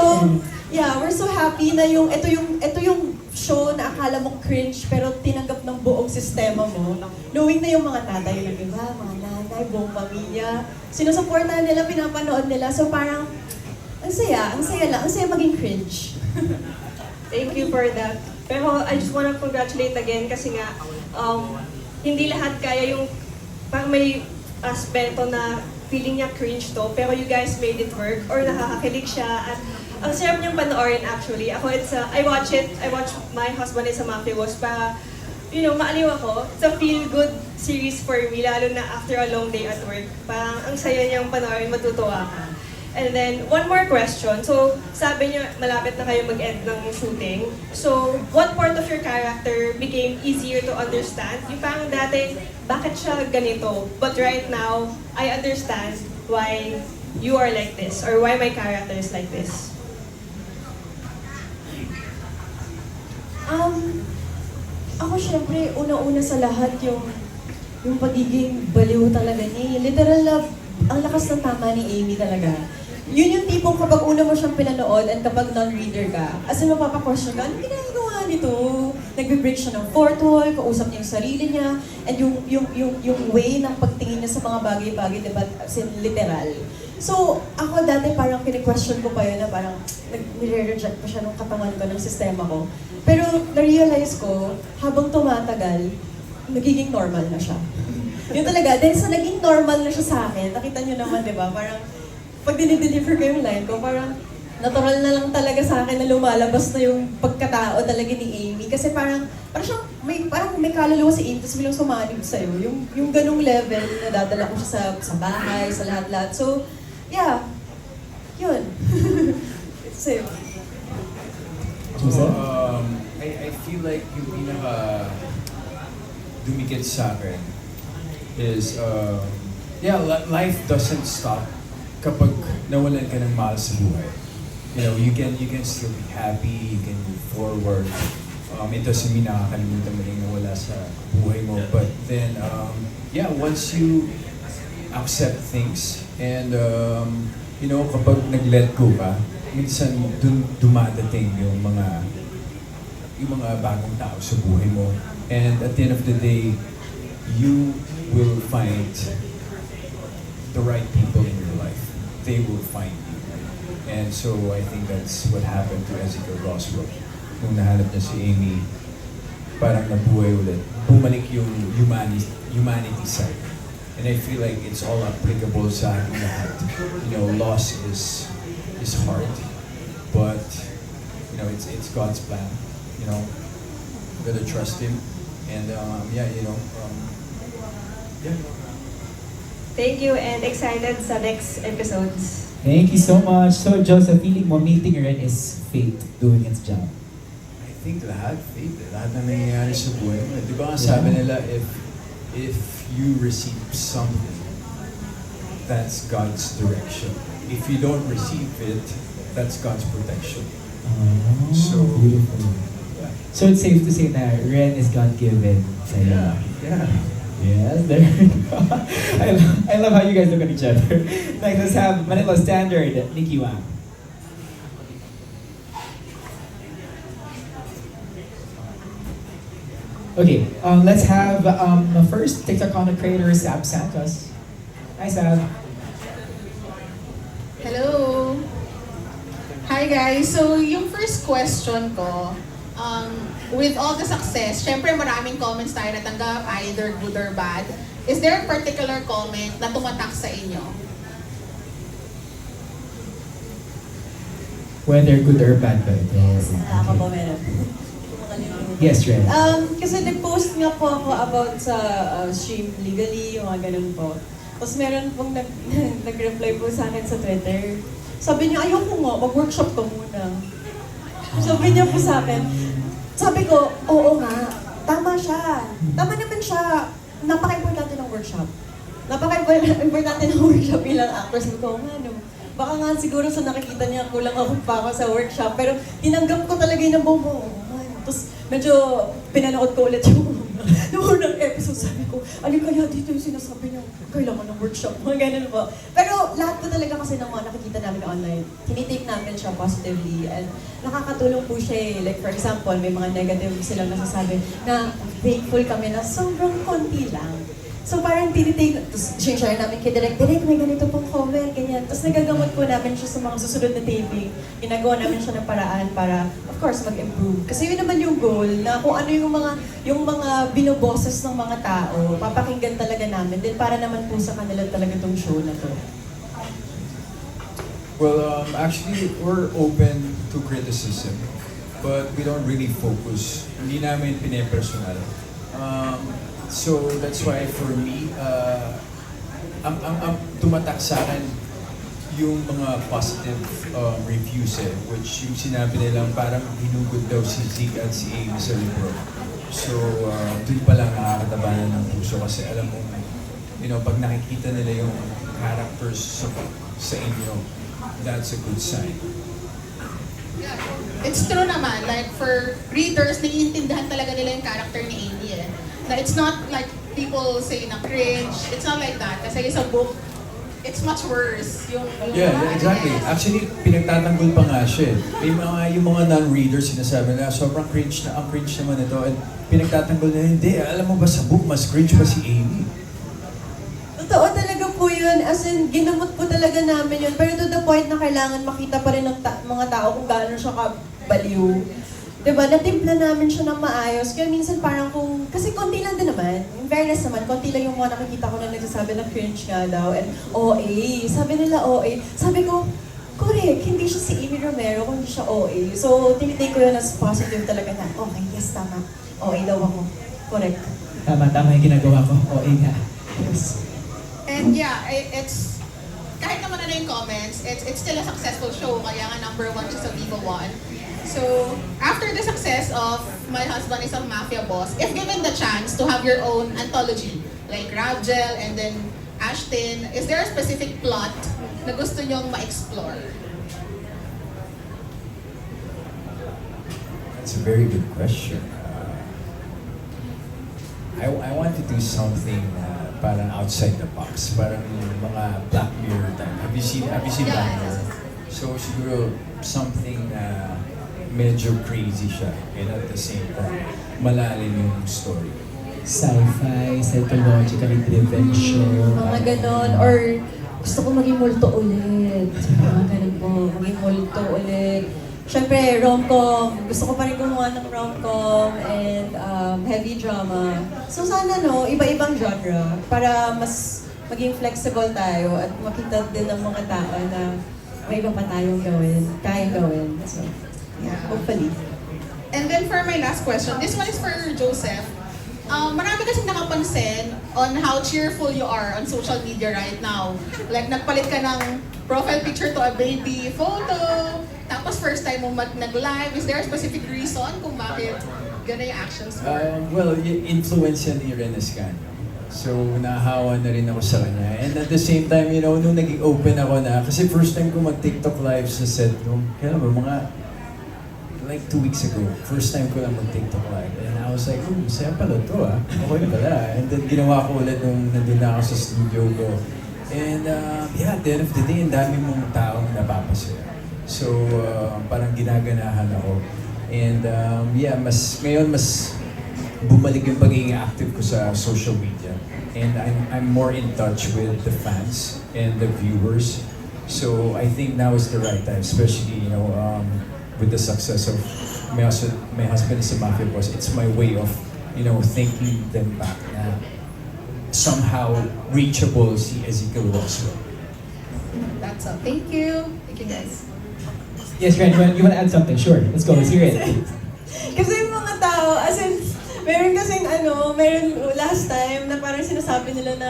yeah, we're so happy na ito yung show na akala mo cringe pero tinanggap ng buong sistema mo. Knowing na yung mga tatay na iba, mga nanay, buong pamilya, sinusuportahan nila, pinapanood nila. So parang, ang saya maging cringe. Thank you for that. Pero I just wanna congratulate again kasi nga, hindi lahat kaya yung parang may aspeto na feeling niya cringe to, pero you guys made it work or nakakakilig siya at ang sarap niyang panoorin actually. Ako, I watch My Husband is a Mafioso para, maaliw ako. It's a feel-good series for me, lalo na after a long day at work. Parang ang saya niyang panoorin, matutuwa ka. And then, one more question. So, sabi niyo, malapit na kayo mag-end ng shooting. So, what part of your character became easier to understand? Yung parang dati, bakit siya ganito? But right now, I understand why you are like this or why my character is like this. Ako syempre, una-una sa lahat yung pagiging baliw talaga niya. Literal na, ang lakas ng tama ni Amy talaga. Yun yung tipong kapag una mo siyang pinanood and kapag non-reader ka, as in mapapa-question ka, anong ginagawa nito? Nagbe-break siya ng fourth wall, kausap niya yung sarili niya, and yung way ng pagtingin niya sa mga bagay-bagay, diba, as in literal. So, ako dati parang kine-question ko pa yun na parang nire-reject pa siya ng katawan ko, ng sistema ko. Pero na-realize ko, habang tumatagal, nagiging normal na siya. Yun talaga, dahil sa naging normal na siya sa akin, nakita niyo naman, di ba, parang pag dinideliver ko yung line ko, parang natural na lang talaga sa akin na lumalabas na yung pagkatao talaga ni Amy. Kasi parang siyang, may kaluluwa si Amy, tapos bilang sumanib sa'yo. Yung ganung level na dadala ko siya sa bahay, sa lahat-lahat. So, yeah, yun. So, I feel like yung pinaka dumikit sa akin is, life doesn't stop kapag nawalan ka ng mahal sa buhay. You can still be happy, you can move forward. it doesn't mean nakakalimutan mo yung nawala sa buhay mo. But then, yeah, once you accept things and, kapag nag-let go ka, minsan dun dumadating yung mga bagong tao sa buhay mo. And at the end of the day, you will find the right people in your life. They will find you. And so I think that's what happened to Ezekiel Roswell. Nung nahanap niya si Amy, parang nabuhay ulit. Bumalik yung humanity side. And I feel like it's all applicable sa ating lahat. Loss is hard. But, it's God's plan. You gotta trust Him. And, yeah. Thank you and excited sa next episodes. Thank you so much. So, Joseph, feeling mo meeting Ren is fate doing its job? I think lahat, faith. Lahat na nangyayari sa buhay mo. Di ba nga sabi nila, if you receive something, that's God's direction. If you don't receive it, that's God's protection. So, beautiful. Yeah. So it's safe to say na Ren is God-given sa'yo. Yeah. Yes, there we go. I love how you guys look at each other. Next, let's have Manila Standard, Nikki Wang. Okay, let's have first TikTok content creator, Sab Santos. Hi, Sab. Hello! Hi guys! So, yung first question ko, with all the success, syempre maraming comments tayo natanggap, either good or bad. Is there a particular comment na tumatak sa inyo? Whether good or bad ba ito? Yes, ako po meron. Yes, Ren. Kasi nag-post nga po ako about sa stream legally, yung mga ganun po. Tapos meron pong nag-reply po sa akin sa Twitter. Sabi niya, ayoko nga, mag-workshop ka muna. Sabi niya po sa akin, sabi ko, oo nga, tama siya. Tama naman siya. Napaka-importante ng workshop. Napaka-importante ng workshop bilang actor. Sabi ko, ano, baka nga siguro sa nakikita niya, kulang ako pa ako sa workshop. Pero tinanggap ko talaga yung buong. Tapos medyo pinanood ko ulit yung unang episode. Sabi ko, ano kaya dito yung sinasabi niya, kailangan ng workshop, mga ganun po. Pero lahat po talaga kasi ng mga nakikita namin online, tinitake namin siya positively and nakakatulong po siya eh. Like for example, may mga negative silang nasasabi na thankful kami na sobrang konti lang. So parang tinitake, tapos share namin kay Direk, may ganito pong comment, ganyan. Tapos nagagamot po namin siya sa mga susunod na taping. Ginagawa namin siya ng paraan para, of course, mag-improve. Kasi yun naman yung goal, na kung ano yung mga binoboses ng mga tao, papakinggan talaga namin. Then para naman po sa kanila talaga tong show na to. Well, actually, we're open to criticism, but we don't really focus. Hindi namin pine-personal. So that's why for me, ang tumatak sa akin yung mga positive reviews which yung sinabi nilang parang hinugod daw si Zeke at si Amy sa libro. So dun pa lang nakakatabanan ng puso kasi alam mo, pag nakikita nila yung characters sa inyo, that's a good sign. It's true naman, like for readers, naiintindihan talaga nila yung character ni Amy eh. Na it's not like people say na cringe, it's not like that. Kasi sa book, it's much worse. Yeah, exactly. Actually, pinagtatanggol pa nga siya eh. Yung mga non-readers sinasabi na sobrang cringe na, ang cringe naman ito. And pinagtatanggol na, hindi, alam mo ba sa book, mas cringe pa si Amy. Totoo talaga po yun. As in, ginamot po talaga namin yun. Pero to the point na kailangan makita pa rin ng mga tao kung gaano siya kabaliw. Diba? Natimpla namin siya ng maayos. Kaya minsan parang kasi konti lang din naman. In fairness naman, konti lang yung mga nakikita ko na nagsasabi na cringe nga daw. And OA. Sabi nila OA. Sabi ko, correct. Hindi siya si Amy Romero, kundi siya OA. So, tinitake ko yun as positive talaga na, okay, yes, tama. OA daw ako. Correct. Tama yung ginagawa ko. OA nga. Yes. And yeah, it's kahit naman ano yung comments, it's still a successful show, kaya nga #1 siya sa Viva 1. So, after the success of My Husband is a Mafia Boss, if given the chance to have your own anthology, like Ravgel and then Ashton, is there a specific plot na gusto nyong ma-explore? That's It's a very good question. I want to do something parang outside the box, parang mga Black Mirror type. Have you seen Black Mirror? So siguro something medyo crazy siya, and at the same time, malalim yung story. Sci-fi, psychologically driven show. Mga ganon, or gusto ko maging multo ulit. Mga ganon po, maging multo ulit. Siyempre, rom-com. Gusto ko pa rin gumawa ng rom-com and heavy drama. So sana iba-ibang genre para mas maging flexible tayo at makita din ng mga tao na may iba pa tayong gawin, kaya gawin. So, yeah, hopefully. And then for my last question, this one is for Joseph. Marami kasing nakapansin on how cheerful you are on social media right now. Like, nagpalit ka ng profile picture to a baby photo, tapos first time mo nag-live. Is there a specific reason kung bakit gano'n yung actions mo? Well, influence yan ni Ren Escanio. So, nahawa na rin ako sa kanya. And at the same time, nung naging open ako na, kasi first time ko mag-TikTok live sa set room, kaya mo, like 2 weeks ago, first time ko lang mag-TikTok live. And I was like, masaya pala to okay pala. And then ginawa ko ulit nung nandun na ako sa studio ko. And yeah, at the end of the day, ang dami mong taong napapasaya. So, parang ginaganahan ako. And yeah, ngayon mas bumalik yung pagiging active ko sa social media. And I'm more in touch with the fans and the viewers. So I think now is the right time, especially, with the success of my husband is a mafia boss. It's my way of, thanking them back na somehow reachable si Ezekiel Locsin. That's all. Thank you. Thank you, guys. Yes, Ren, you want to add something? Sure, let's go, let's hear it. Kasi yung mga tao, as in, meron kasing meron last time na parang sinasabi nila na